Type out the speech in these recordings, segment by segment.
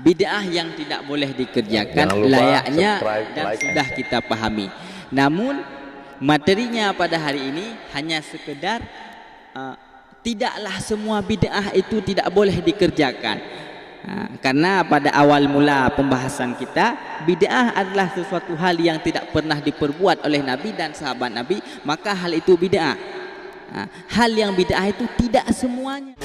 Bid'ah yang tidak boleh dikerjakan Jangan lupa layaknya subscribe, dan like, sudah kita pahami. Namun materinya pada hari ini hanya sekedar tidaklah semua bid'ah itu tidak boleh dikerjakan. Karena pada awal mula pembahasan kita, bid'ah adalah sesuatu hal yang tidak pernah diperbuat oleh Nabi dan sahabat Nabi, maka hal itu bid'ah. Hal yang bid'ah itu tidak semuanya.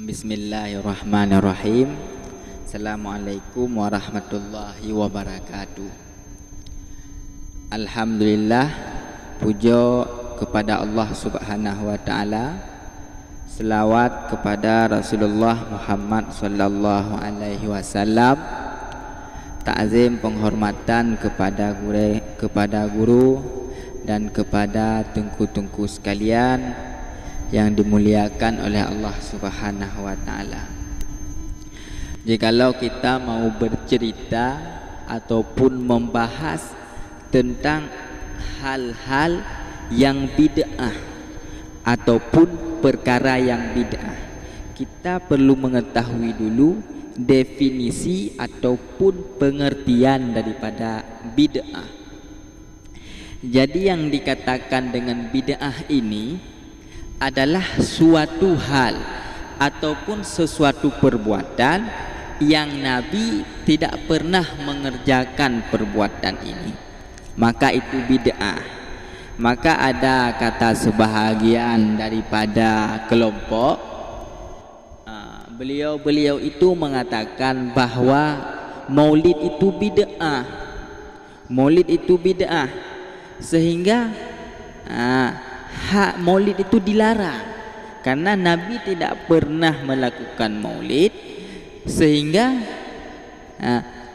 Bismillahirrahmanirrahim. Assalamualaikum warahmatullahi wabarakatuh. Alhamdulillah, puja kepada Allah Subhanahu wa taala. Selawat kepada Rasulullah Muhammad sallallahu alaihi wasallam. Ta'zim penghormatan kepada guru dan kepada tengku-tengku sekalian yang dimuliakan oleh Allah Subhanahu wa taala. Jikalau kita mau bercerita ataupun membahas tentang hal-hal yang bid'ah ataupun perkara yang bid'ah, kita perlu mengetahui dulu definisi ataupun pengertian daripada bid'ah. Jadi yang dikatakan dengan bid'ah ini adalah suatu hal ataupun sesuatu perbuatan yang Nabi tidak pernah mengerjakan perbuatan ini, maka itu bid'ah. Maka ada kata sebahagian daripada kelompok, beliau itu mengatakan bahwa maulid itu bid'ah. Maulid itu bid'ah sehingga maulid itu dilarang karena Nabi tidak pernah melakukan maulid, sehingga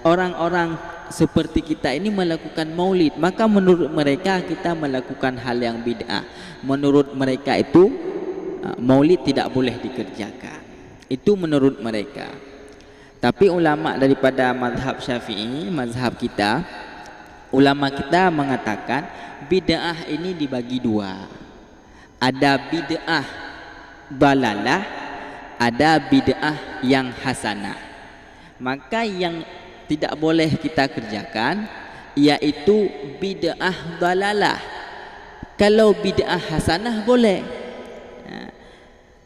orang-orang seperti kita ini melakukan maulid, maka menurut mereka kita melakukan hal yang bid'ah. Menurut mereka itu maulid tidak boleh dikerjakan. Itu menurut mereka. Tapi ulama daripada mazhab Syafi'i, mazhab kita, ulama kita mengatakan bid'ah ini dibagi dua. Ada bid'ah balalah, ada bid'ah yang hasanah. Maka yang tidak boleh kita kerjakan yaitu bid'ah balalah. Kalau bid'ah hasanah boleh.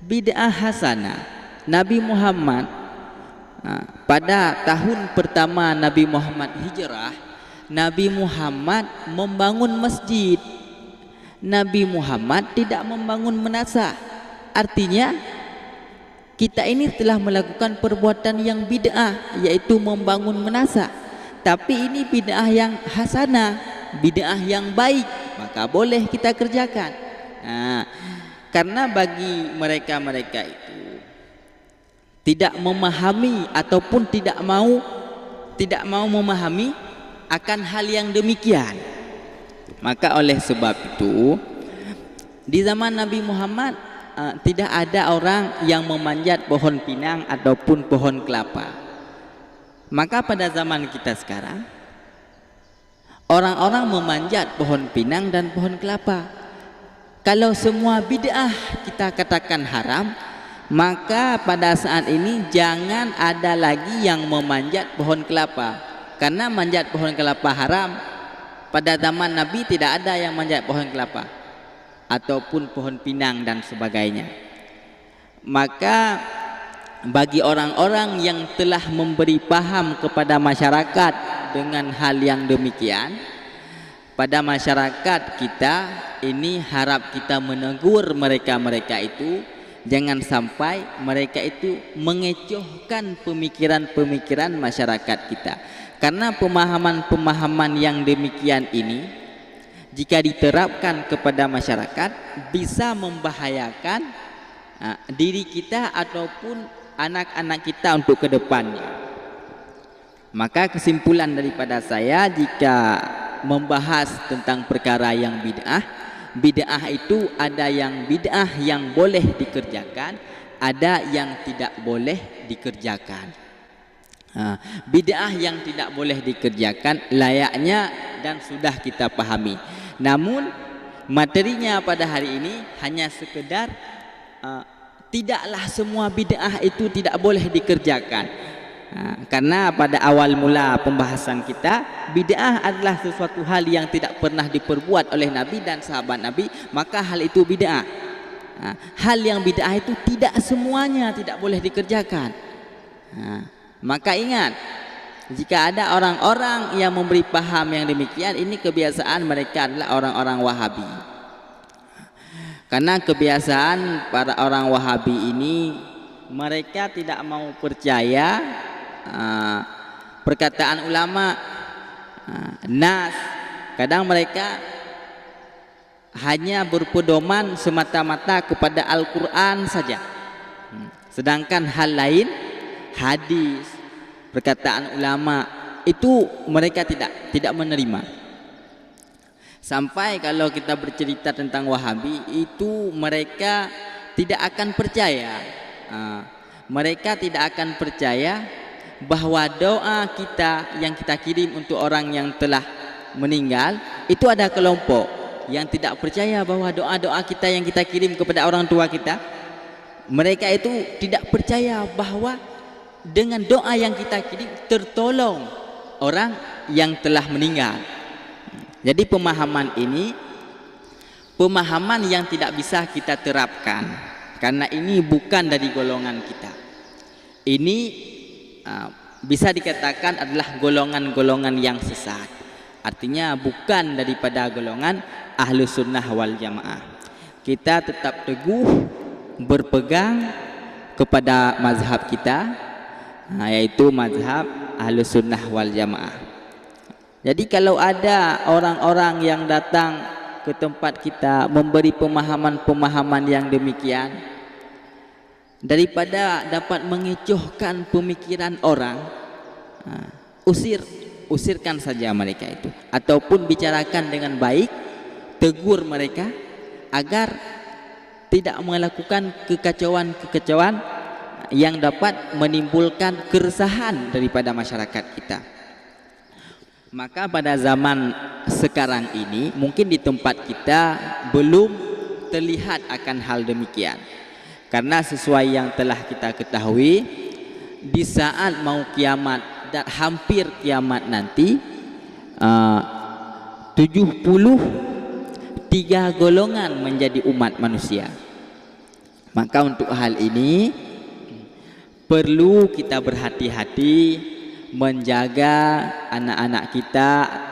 Bid'ah hasanah, Nabi Muhammad pada tahun pertama Nabi Muhammad hijrah, Nabi Muhammad membangun masjid. Nabi Muhammad tidak membangun menasah. Artinya kita ini telah melakukan perbuatan yang bid'ah, yaitu membangun menasah. Tapi ini bid'ah yang hasanah, bid'ah yang baik, maka boleh kita kerjakan. Karena bagi mereka itu tidak memahami ataupun tidak mau memahami akan hal yang demikian. Maka oleh sebab itu di zaman Nabi Muhammad tidak ada orang yang memanjat pohon pinang ataupun pohon kelapa. Maka pada zaman kita sekarang orang-orang memanjat pohon pinang dan pohon kelapa. Kalau semua bid'ah kita katakan haram, maka pada saat ini jangan ada lagi yang memanjat pohon kelapa. Karena manjat pohon kelapa haram. Pada zaman Nabi tidak ada yang manjat pohon kelapa ataupun pohon pinang dan sebagainya. Maka bagi orang-orang yang telah memberi paham kepada masyarakat dengan hal yang demikian, pada masyarakat kita ini harap kita menegur mereka itu, jangan sampai mereka itu mengecohkan pemikiran-pemikiran masyarakat kita. Karena pemahaman-pemahaman yang demikian ini jika diterapkan kepada masyarakat bisa membahayakan diri kita ataupun anak-anak kita untuk ke depannya. Maka kesimpulan daripada saya, jika membahas tentang perkara yang bid'ah, bid'ah itu ada yang bid'ah yang boleh dikerjakan, ada yang tidak boleh dikerjakan. Bid'ah yang tidak boleh dikerjakan layaknya dan sudah kita pahami. Namun materinya pada hari ini hanya sekedar tidaklah semua bid'ah itu tidak boleh dikerjakan. Karena pada awal mula pembahasan kita, bid'ah adalah sesuatu hal yang tidak pernah diperbuat oleh Nabi dan sahabat Nabi, maka hal itu bid'ah. Hal yang bid'ah itu tidak semuanya tidak boleh dikerjakan. Maka ingat, jika ada orang-orang yang memberi paham yang demikian, ini kebiasaan mereka adalah orang-orang Wahabi. Karena kebiasaan para orang Wahabi ini, mereka tidak mau percaya perkataan ulama, nas. Kadang mereka hanya berpedoman semata-mata kepada Al-Quran saja, sedangkan hal lain, hadis, perkataan ulama, itu mereka tidak menerima. Sampai kalau kita bercerita tentang Wahabi, itu mereka tidak akan percaya. Mereka tidak akan percaya bahwa doa kita yang kita kirim untuk orang yang telah meninggal, itu ada kelompok yang tidak percaya bahwa doa-doa kita yang kita kirim kepada orang tua kita, mereka itu tidak percaya bahwa dengan doa yang kita kirim tertolong orang yang telah meninggal. Jadi pemahaman ini pemahaman yang tidak bisa kita terapkan, karena ini bukan dari golongan kita. Ini bisa dikatakan adalah golongan-golongan yang sesat. Artinya bukan daripada golongan Ahlus Sunnah wal Jamaah. Kita tetap teguh berpegang kepada mazhab kita, yaitu mazhab Ahlus Sunnah wal Jamaah. Jadi kalau ada orang-orang yang datang ke tempat kita memberi pemahaman-pemahaman yang demikian, daripada dapat mengecohkan pemikiran orang, usirkan saja mereka itu, ataupun bicarakan dengan baik, tegur mereka agar tidak melakukan kekacauan-kekacauan yang dapat menimbulkan keresahan daripada masyarakat kita. Maka pada zaman sekarang ini mungkin di tempat kita belum terlihat akan hal demikian, karena sesuai yang telah kita ketahui, di saat mau kiamat dan hampir kiamat nanti, 73 golongan menjadi umat manusia. Maka untuk hal ini perlu kita berhati-hati menjaga anak-anak kita,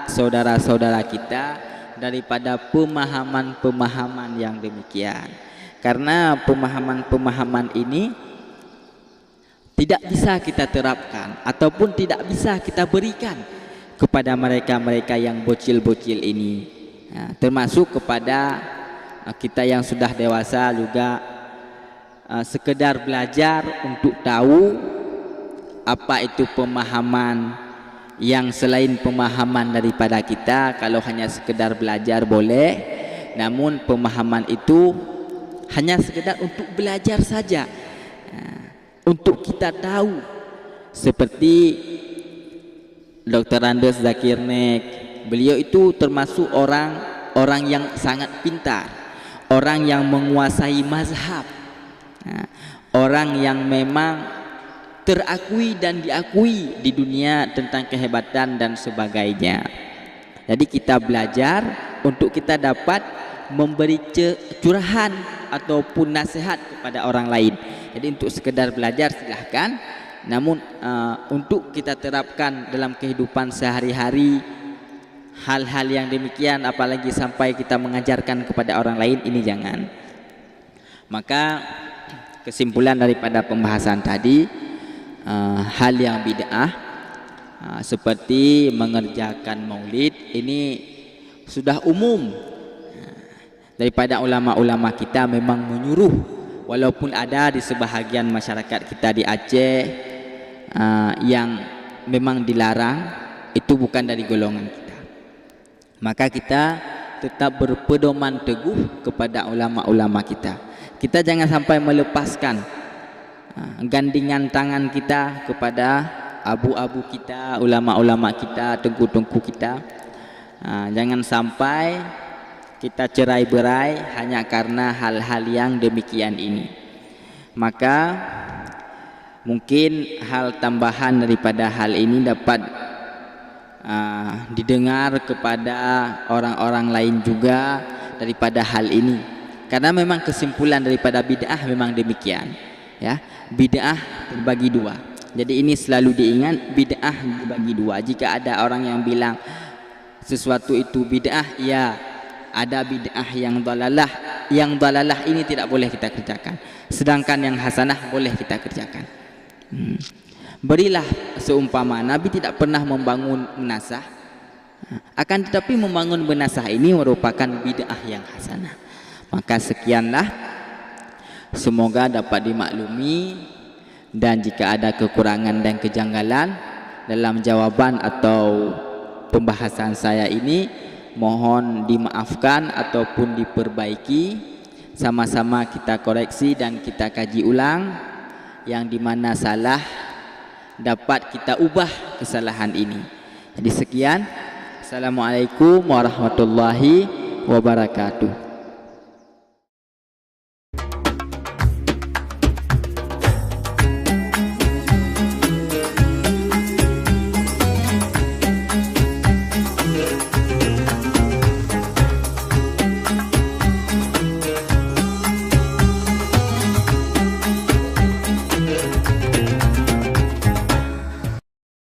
saudara-saudara kita daripada pemahaman-pemahaman yang demikian. Karena pemahaman-pemahaman ini tidak bisa kita terapkan ataupun tidak bisa kita berikan kepada mereka-mereka yang bocil-bocil ini. Termasuk kepada kita yang sudah dewasa juga, sekedar belajar untuk tahu apa itu pemahaman yang selain pemahaman daripada kita. Kalau hanya sekedar belajar boleh, namun pemahaman itu hanya sekedar untuk belajar saja, untuk kita tahu. Seperti Dr. Andes Zakir Naik, beliau itu termasuk orang yang sangat pintar, orang yang menguasai mazhab, orang yang memang terakui dan diakui di dunia tentang kehebatan dan sebagainya. Jadi kita belajar untuk kita dapat memberi curahan ataupun nasihat kepada orang lain. Jadi untuk sekedar belajar silahkan, namun untuk kita terapkan dalam kehidupan sehari-hari hal-hal yang demikian, apalagi sampai kita mengajarkan kepada orang lain, ini jangan. Maka kesimpulan daripada pembahasan tadi, hal yang bid'ah seperti mengerjakan maulid ini sudah umum. Daripada ulama-ulama kita memang menyuruh, walaupun ada di sebahagian masyarakat kita di Aceh yang memang dilarang, itu bukan dari golongan kita. Maka kita tetap berpedoman teguh kepada ulama-ulama kita. Kita jangan sampai melepaskan gandingan tangan kita kepada abu-abu kita, ulama-ulama kita, tengku-tengku kita. Jangan sampai kita cerai-berai hanya karena hal-hal yang demikian ini. Maka mungkin hal tambahan daripada hal ini dapat didengar kepada orang-orang lain juga daripada hal ini, karena memang kesimpulan daripada bid'ah memang demikian, ya. Bid'ah terbagi dua. Jadi ini selalu diingat, bid'ah terbagi dua. Jika ada orang yang bilang sesuatu itu bid'ah, ya ada bid'ah yang dalalah. Yang dalalah ini tidak boleh kita kerjakan, sedangkan yang hasanah boleh kita kerjakan. Berilah seumpama Nabi tidak pernah membangun menasah, akan tetapi membangun menasah ini merupakan bid'ah yang hasanah. Maka sekianlah, semoga dapat dimaklumi, dan jika ada kekurangan dan kejanggalan dalam jawaban atau pembahasan saya ini, mohon dimaafkan ataupun diperbaiki. Sama-sama kita koreksi dan kita kaji ulang, yang dimana salah dapat kita ubah kesalahan ini. Jadi sekian. Assalamualaikum warahmatullahi wabarakatuh.